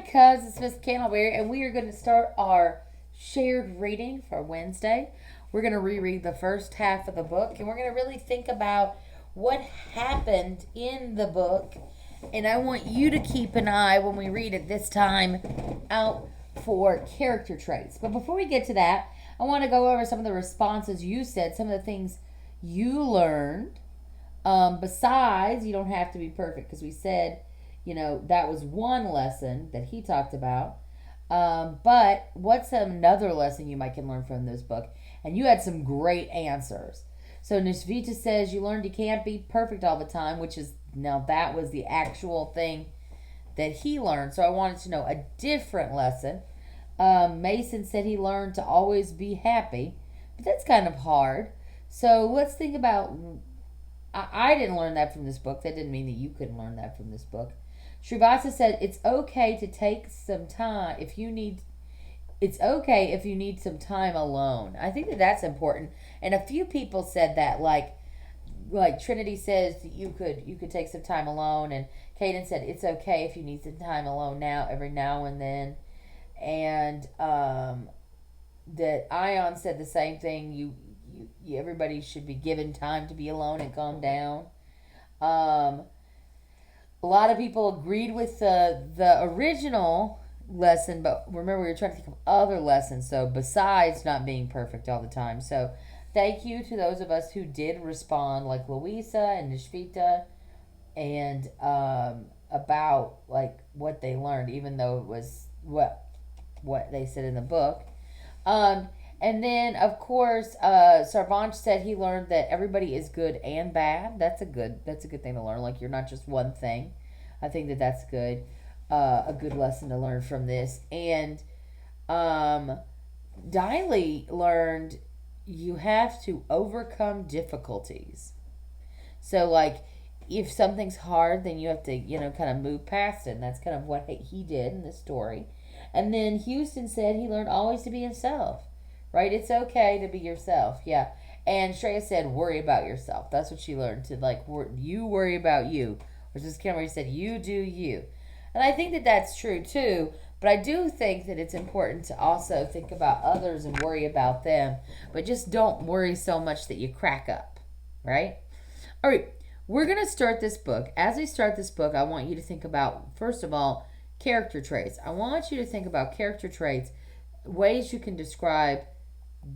because it's Miss Candleberry, and we are going to start our shared reading for Wednesday. We're going to reread the first half of the book, and we're going to really think about what happened in the book. And I want you to keep an eye when we read it this time out for character traits. But before we get to that, I want to go over some of the responses you said, some of the things you learned. Besides, you don't have to be perfect, because we said, that was one lesson that he talked about. But what's another lesson you might can learn from this book? And you had some great answers. So Nishvita says you learned you can't be perfect all the time, which is, now that was the actual thing that he learned. So I wanted to know a different lesson. Mason said he learned to always be happy, but that's kind of hard. So let's think about, I didn't learn that from this book. That didn't mean that you couldn't learn that from this book. Srivasa said it's okay to take some time it's okay if you need some time alone. I think that that's important. And a few people said that, like Trinity says that you could take some time alone, and Kaden said it's okay if you need some time alone every now and then. And that Ion said the same thing. You everybody should be given time to be alone and calm down. A lot of people agreed with the original lesson, but remember, we were trying to think of other lessons. So besides not being perfect all the time. So thank you to those of us who did respond, like Louisa and Nishvita, and about like what they learned, even though it was what they said in the book. And then, of course, Sarvanch said he learned that everybody is good and bad. That's a good thing to learn. Like, you're not just one thing. I think that that's good. A good lesson to learn from this. And Diley learned you have to overcome difficulties. So, like, if something's hard, then you have to, kind of move past it. And that's kind of what he did in the story. And then Houston said he learned always to be himself. Right? It's okay to be yourself. Yeah. And Shreya said, worry about yourself. That's what she learned. To, like, you worry about you. Which is kind of where he said, you do you. And I think that that's true, too. But I do think that it's important to also think about others and worry about them. But just don't worry so much that you crack up. Right? All right. We're going to start this book. As we start this book, I want you to think about, first of all, character traits. I want you to think about character traits, ways you can describe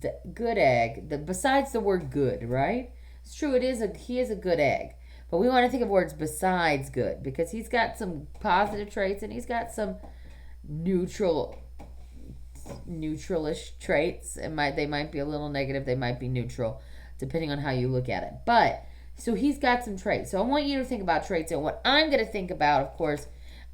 the good egg, besides the word good, right? It's true, he is a good egg. But we want to think of words besides good, because he's got some positive traits and he's got some neutralish traits. They might be a little negative, they might be neutral, depending on how you look at it. But so he's got some traits. So I want you to think about traits, and what I'm going to think about, of course,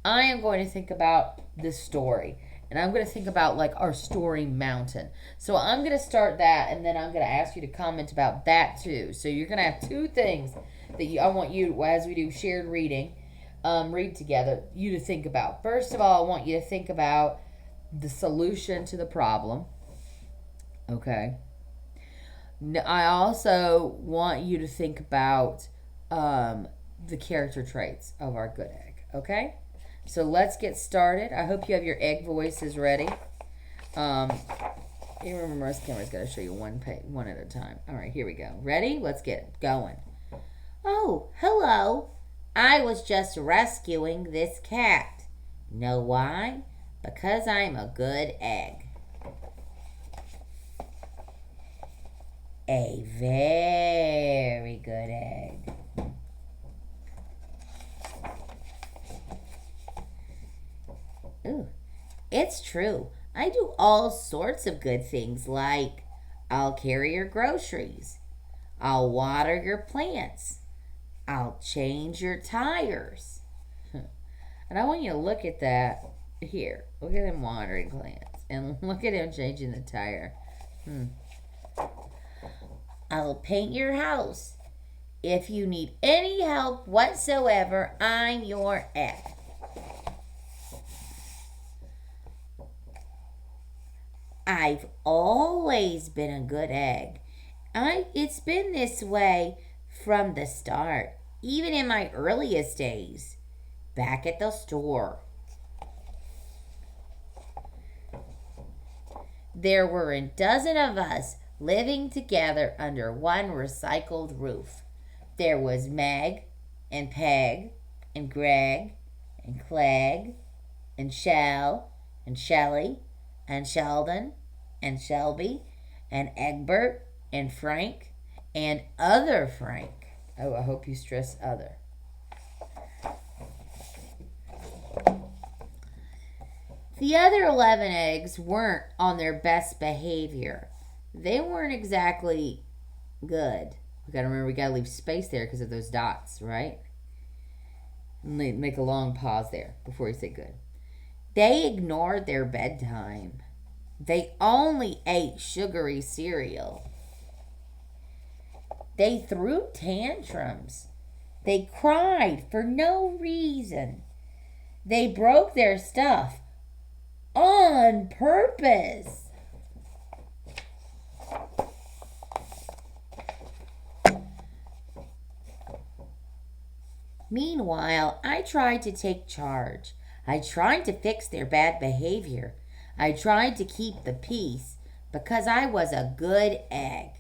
I am going to think about the story. And I'm going to think about, like, our story mountain. So I'm going to start that, and then I'm going to ask you to comment about that, too. So you're going to have two things that I want you, as we do shared reading, read together, you to think about. First of all, I want you to think about the solution to the problem. Okay. I also want you to think about the character traits of our good egg. Okay? So let's get started. I hope you have your egg voices ready. You remember, Marissa Camera's got to show you one at a time. All right, here we go. Ready? Let's get it going. Oh, hello. I was just rescuing this cat. Know why? Because I'm a good egg. A very good egg. Ooh, it's true. I do all sorts of good things, like I'll carry your groceries, I'll water your plants, I'll change your tires. And I want you to look at that here. Look at him watering plants, and look at him changing the tire. I'll paint your house. If you need any help whatsoever, I'm your egg. I've always been a good egg. It's been this way from the start, even in my earliest days, back at the store. There were a dozen of us living together under one recycled roof. There was Meg and Peg and Greg and Clegg and Shell and Shelley and Sheldon and Shelby and Egbert and Frank and other Frank. Oh, I hope you stress other. The other 11 eggs weren't on their best behavior. They weren't exactly good. We gotta remember, we gotta leave space there because of those dots, right? Make a long pause there before you say good. They ignored their bedtime. They only ate sugary cereal. They threw tantrums. They cried for no reason. They broke their stuff on purpose. Meanwhile, I tried to take charge. I tried to fix their bad behavior. I tried to keep the peace because I was a good egg.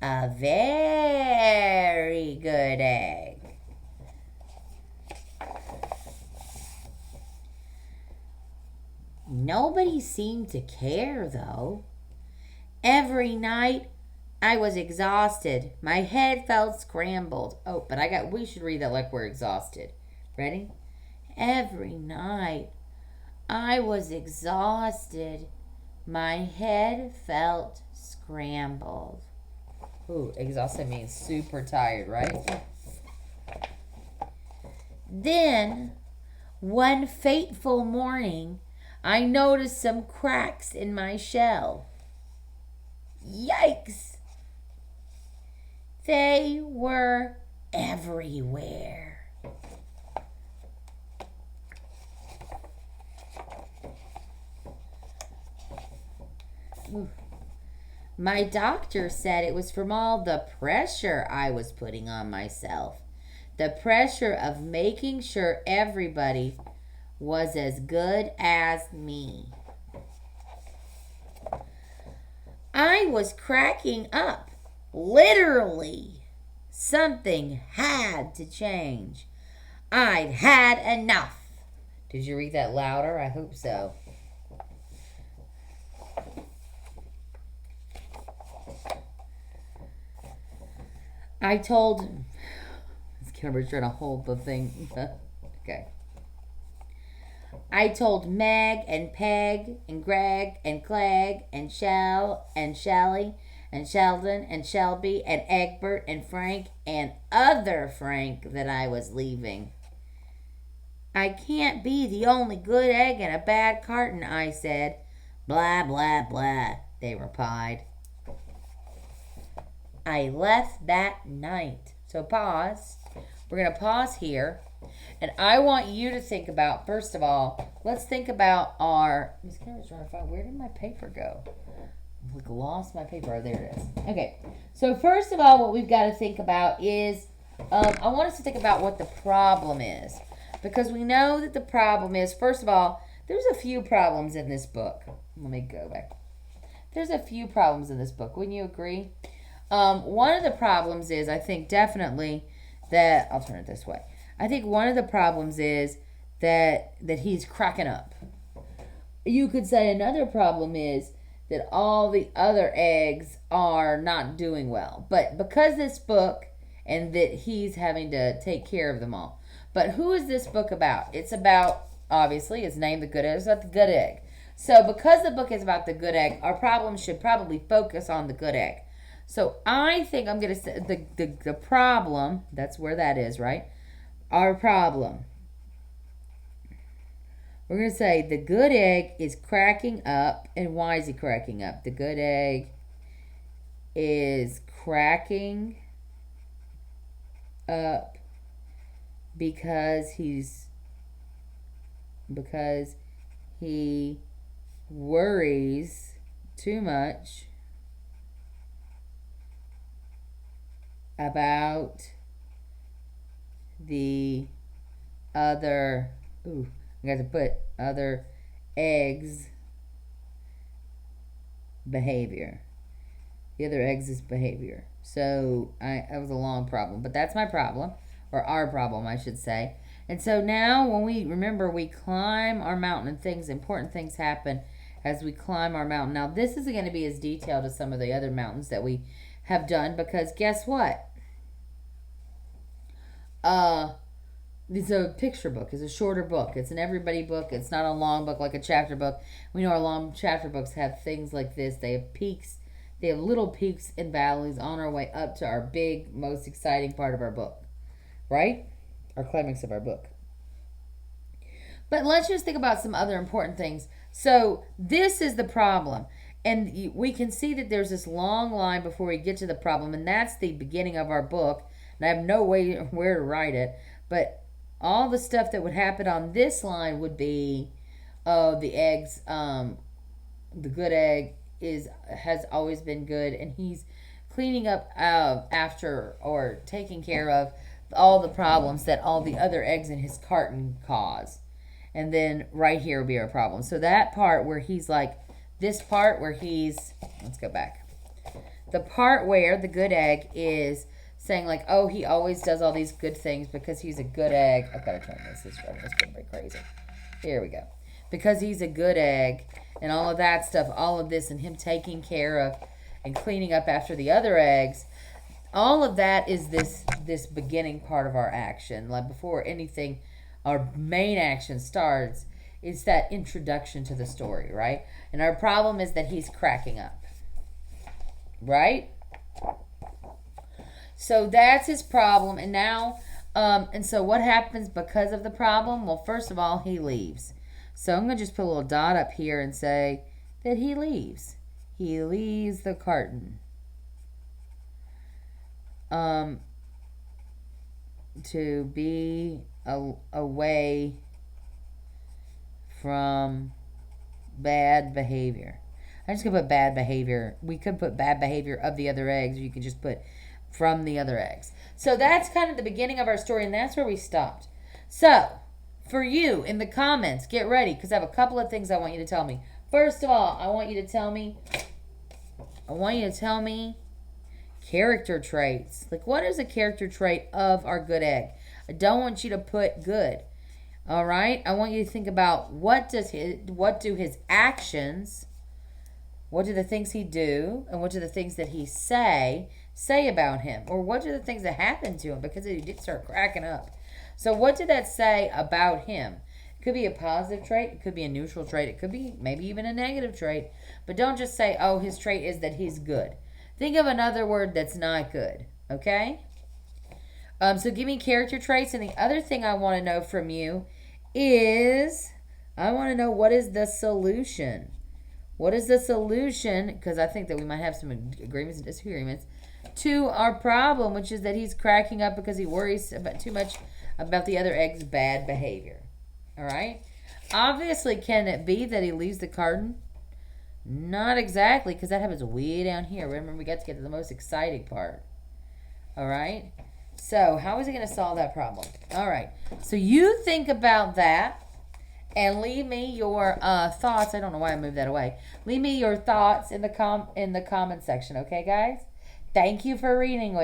A very good egg. Nobody seemed to care, though. Every night, I was exhausted. My head felt scrambled. Oh, but we should read that like we're exhausted. Ready? Every night, I was exhausted. My head felt scrambled. Ooh, exhausted means super tired, right? Then, one fateful morning, I noticed some cracks in my shell. Yikes! They were everywhere. My doctor said it was from all the pressure I was putting on myself. The pressure of making sure everybody was as good as me. I was cracking up. Literally. Something had to change. I'd had enough. Did you read that louder? I hope so. I told... This camera's trying to hold the thing. Okay. I told Meg and Peg and Greg and Clegg and Shell and Shelley and Sheldon and Shelby and Egbert and Frank and other Frank that I was leaving. I can't be the only good egg in a bad carton, I said. Blah, blah, blah, they replied. I left that night. So pause. We're going to pause here. And I want you to think about, first of all, let's think about our... This camera's trying to find, where did my paper go? I've lost my paper. Oh, there it is. Okay. So first of all, what we've got to think about is, I want us to think about what the problem is. Because we know that the problem is, first of all, there's a few problems in this book. Let me go back. There's a few problems in this book. Wouldn't you agree? One of the problems is, I think definitely that, I'll turn it this way. I think one of the problems is that he's cracking up. You could say another problem is that all the other eggs are not doing well. But because this book, and that he's having to take care of them all. But who is this book about? It's about, obviously, it's named The Good Egg. It's about the good egg. So because the book is about the good egg, our problem should probably focus on the good egg. So I think I'm going to say the problem, that's where that is, right? Our problem. We're going to say the good egg is cracking up. And why is he cracking up? The good egg is cracking up because he worries too much about the other, I got to put other egg's behavior. The other egg's behavior. So that was a long problem, but that's my problem, or our problem, I should say. And so now, when we climb our mountain, and important things happen as we climb our mountain. Now, this isn't going to be as detailed as some of the other mountains that we have done, because guess what? It's a picture book. It's a shorter book. It's an everybody book. It's not a long book like a chapter book. We know our long chapter books have things like this. They have peaks. They have little peaks and valleys on our way up to our big, most exciting part of our book. Right? Our climax of our book. But let's just think about some other important things. So this is the problem. And we can see that there's this long line before we get to the problem. And that's the beginning of our book. And I have no way where to write it. But all the stuff that would happen on this line would be the eggs. The good egg has always been good. And he's cleaning up after or taking care of all the problems that all the other eggs in his carton cause. And then right here will be our problem. So that part where he's like, this part where let's go back. The part where the good egg is saying like, oh, he always does all these good things because he's a good egg. I've got to turn this. This is getting very crazy. Here we go. Because he's a good egg and all of that stuff, all of this and him taking care of and cleaning up after the other eggs. All of that is this beginning part of our action. Like before anything, our main action starts, it's that introduction to the story, right? And our problem is that he's cracking up, right? So that's his problem. And now, and so what happens because of the problem? Well, first of all, he leaves. So I'm going to just put a little dot up here and say that he leaves. He leaves the carton. To be away from bad behavior. I'm just going to put bad behavior. We could put bad behavior of the other eggs, or you could just put from the other eggs. So that's kind of the beginning of our story, and that's where we stopped. So, for you, in the comments, get ready, because I have a couple of things I want you to tell me. First of all, I want you to tell me character traits. Like, what is a character trait of our good egg? I don't want you to put good. All right? I want you to think about what do his actions, what do the things he do, and what do the things that he say about him? Or what are the things that happen to him because he did start cracking up? So what did that say about him? It could be a positive trait. It could be a neutral trait. It could be maybe even a negative trait. But don't just say, oh, his trait is that he's good. Think of another word that's not good, okay? So give me character traits. And the other thing I want to know from you is I want to know what is the solution. What is the solution? Because I think that we might have some agreements and disagreements to our problem, which is that he's cracking up because he worries too much about the other egg's bad behavior. All right? Obviously, can it be that he leaves the carton? Not exactly, because that happens way down here. Remember, we got to get to the most exciting part. All right? So, how is he going to solve that problem? All right. So, you think about that and leave me your thoughts. I don't know why I moved that away. Leave me your thoughts in the comment section, okay, guys? Thank you for reading with